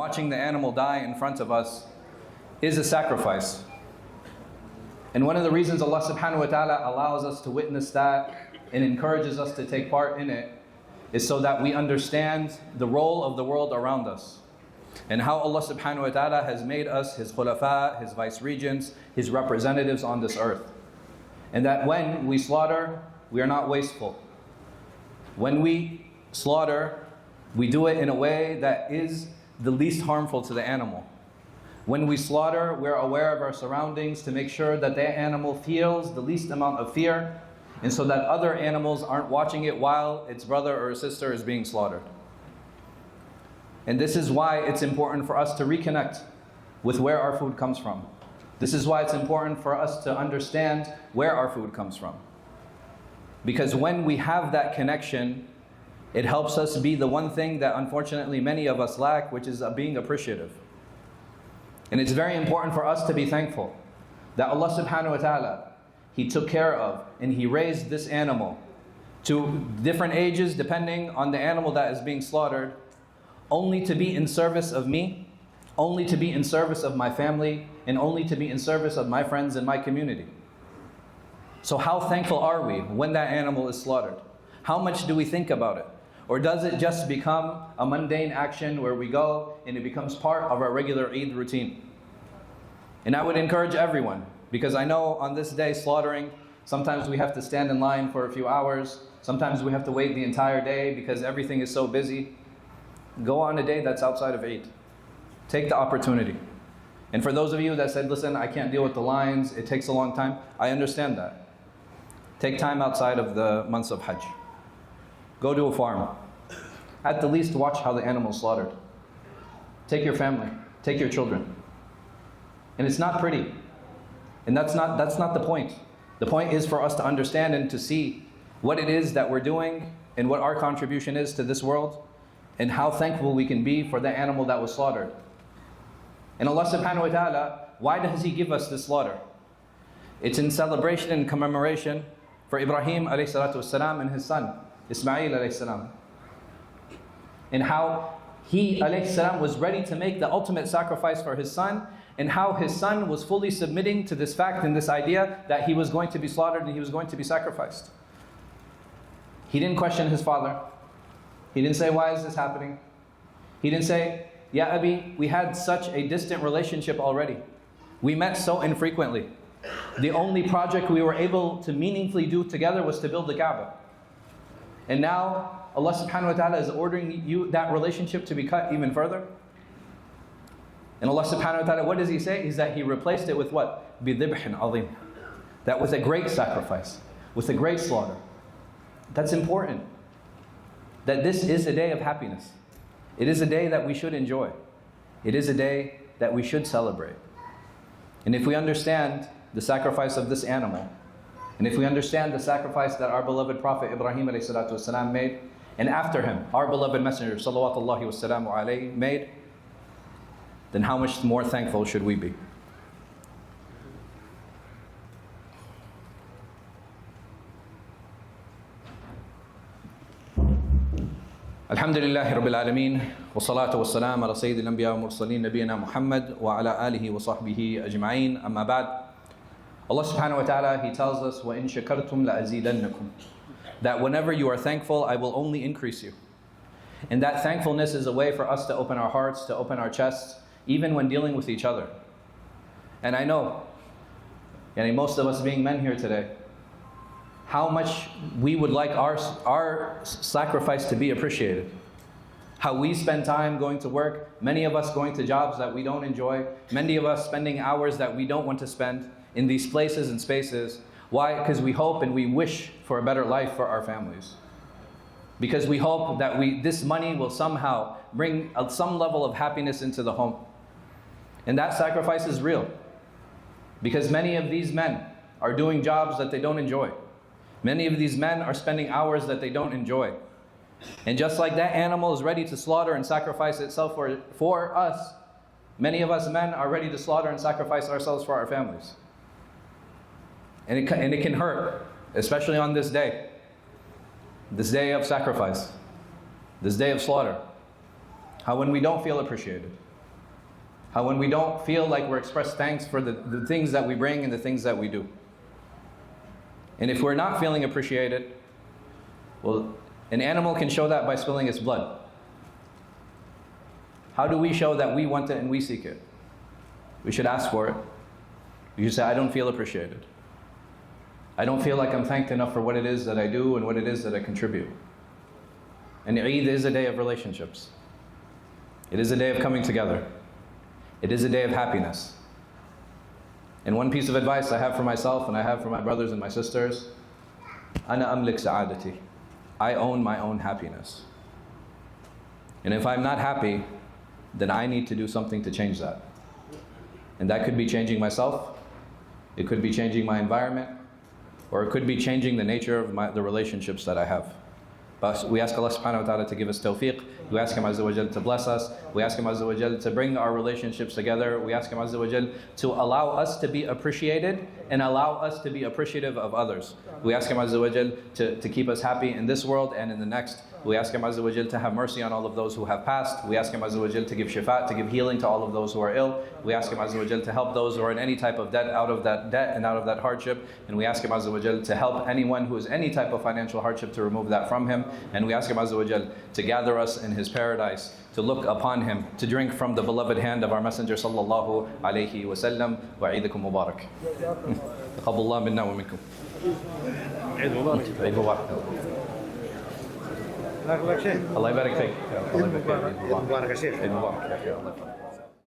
watching the animal die in front of us is a sacrifice. And one of the reasons Allah subhanahu wa ta'ala allows us to witness that and encourages us to take part in it is so that we understand the role of the world around us and how Allah subhanahu wa ta'ala has made us His khulafa, His vice regents, His representatives on this earth. And that when we slaughter, we are not wasteful. When we slaughter, we do it in a way that is the least harmful to the animal. When we slaughter, we're aware of our surroundings to make sure that that animal feels the least amount of fear, and so that other animals aren't watching it while its brother or sister is being slaughtered. And this is why it's important for us to reconnect with where our food comes from. This is why it's important for us to understand where our food comes from. Because when we have that connection, it helps us be the one thing that unfortunately many of us lack, which is being appreciative. And it's very important for us to be thankful that Allah subhanahu wa ta'ala, He took care of and He raised this animal to different ages depending on the animal that is being slaughtered, only to be in service of me, only to be in service of my family, and only to be in service of my friends and my community. So how thankful are we when that animal is slaughtered? How much do we think about it? Or does it just become a mundane action where we go and it becomes part of our regular Eid routine? And I would encourage everyone, because I know on this day slaughtering, sometimes we have to stand in line for a few hours, sometimes we have to wait the entire day because everything is so busy. Go on a day that's outside of Eid. Take the opportunity. And for those of you that said, listen, I can't deal with the lines, it takes a long time, I understand that. Take time outside of the months of Hajj. Go to a farm. At the least, watch how the animal is slaughtered. Take your family, take your children. And it's not pretty. And that's not the point. The point is for us to understand and to see what it is that we're doing and what our contribution is to this world and how thankful we can be for the animal that was slaughtered. And Allah subhanahu wa ta'ala, why does He give us this slaughter? It's in celebration and commemoration for Ibrahim alayhi salatu wasalam and his son, Ismail alayhi salam. And how he alayhi salam was ready to make the ultimate sacrifice for his son, and how his son was fully submitting to this fact and this idea that he was going to be slaughtered and he was going to be sacrificed. He didn't question his father. He didn't say, why is this happening? He didn't say, Ya Abi, we had such a distant relationship already. We met so infrequently. The only project we were able to meaningfully do together was to build the Kaaba. And now Allah subhanahu wa ta'ala is ordering you that relationship to be cut even further. And Allah subhanahu wa ta'ala, what does He say? Is that He replaced it with what? بِذِبْحٍ عَظِيمٍ. That with a great sacrifice, with a great slaughter. That's important. That this is a day of happiness. It is a day that we should enjoy. It is a day that we should celebrate. And if we understand the sacrifice of this animal, and if we understand the sacrifice that our beloved Prophet Ibrahim alayhi salatu wasalam made, and after him, our beloved Messenger salawatullahi wassalamu alayhi made, then how much more thankful should we be? Alhamdulillahi Rabbil Alameen, wa salatu wa salam ala Sayyidil Anbiya wa Mursaleen Nabiyina Muhammad wa ala alihi wa sahbihi ajma'een, amma ba'd. Allah subhanahu wa ta'ala, He tells us, وَإِن شَكَرْتُمْ لَأَزِيدَنَّكُمْ, that whenever you are thankful, I will only increase you. And that thankfulness is a way for us to open our hearts, to open our chests, even when dealing with each other. And I know, most of us being men here today, how much we would like our sacrifice to be appreciated. How we spend time going to work, many of us going to jobs that we don't enjoy, many of us spending hours that we don't want to spend in these places and spaces. Why? Because we hope and we wish for a better life for our families. Because we hope that this money will somehow bring some level of happiness into the home. And that sacrifice is real. Because many of these men are doing jobs that they don't enjoy. Many of these men are spending hours that they don't enjoy. And just like that animal is ready to slaughter and sacrifice itself for us, many of us men are ready to slaughter and sacrifice ourselves for our families. And it can hurt, especially on this day of sacrifice, this day of slaughter. How when we don't feel appreciated, How when we don't feel like we're expressed thanks for the things that we bring and the things that we do. And if we're not feeling appreciated, well, an animal can show that by spilling its blood. How do we show that we want it and we seek it? We should ask for it. You say, I don't feel appreciated. I don't feel like I'm thanked enough for what it is that I do and what it is that I contribute. And Eid is a day of relationships. It is a day of coming together. It is a day of happiness. And one piece of advice I have for myself and I have for my brothers and my sisters, أنا أملك سعادتي. I own my own happiness. And if I'm not happy, then I need to do something to change that. And that could be changing myself, it could be changing my environment, or it could be changing the nature of the relationships that I have. But we ask Allah subhanahu wa ta'ala to give us tawfiq. We ask Him Azza wa Jal to bless us. We ask Him Azza wa Jal to bring our relationships together. We ask Him Azza wa Jal to allow us to be appreciated and allow us to be appreciative of others. We ask Him Azza wa Jal to keep us happy in this world and in the next. We ask Him Azza wa Jal to have mercy on all of those who have passed. We ask Him Azza wa Jal to give shifa, to give healing to all of those who are ill. We ask Him Azza wa Jal to help those who are in any type of debt, out of that debt and out of that hardship. And we ask Him Azza wa Jal to help anyone who is any type of financial hardship to remove that from him. And we ask Him Azza wa Jal to gather us in His paradise, to look upon Him, to drink from the beloved hand of our Messenger sallallahu alayhi wa sallam. Wa Eidukum Mubarak. Taqabbalallahu minna wa minkum. عيد مبارك. عيد مبارك. الله يبارك فيك. الله يبارك فيك. عيد مبارك يا شيخ. عيد مبارك.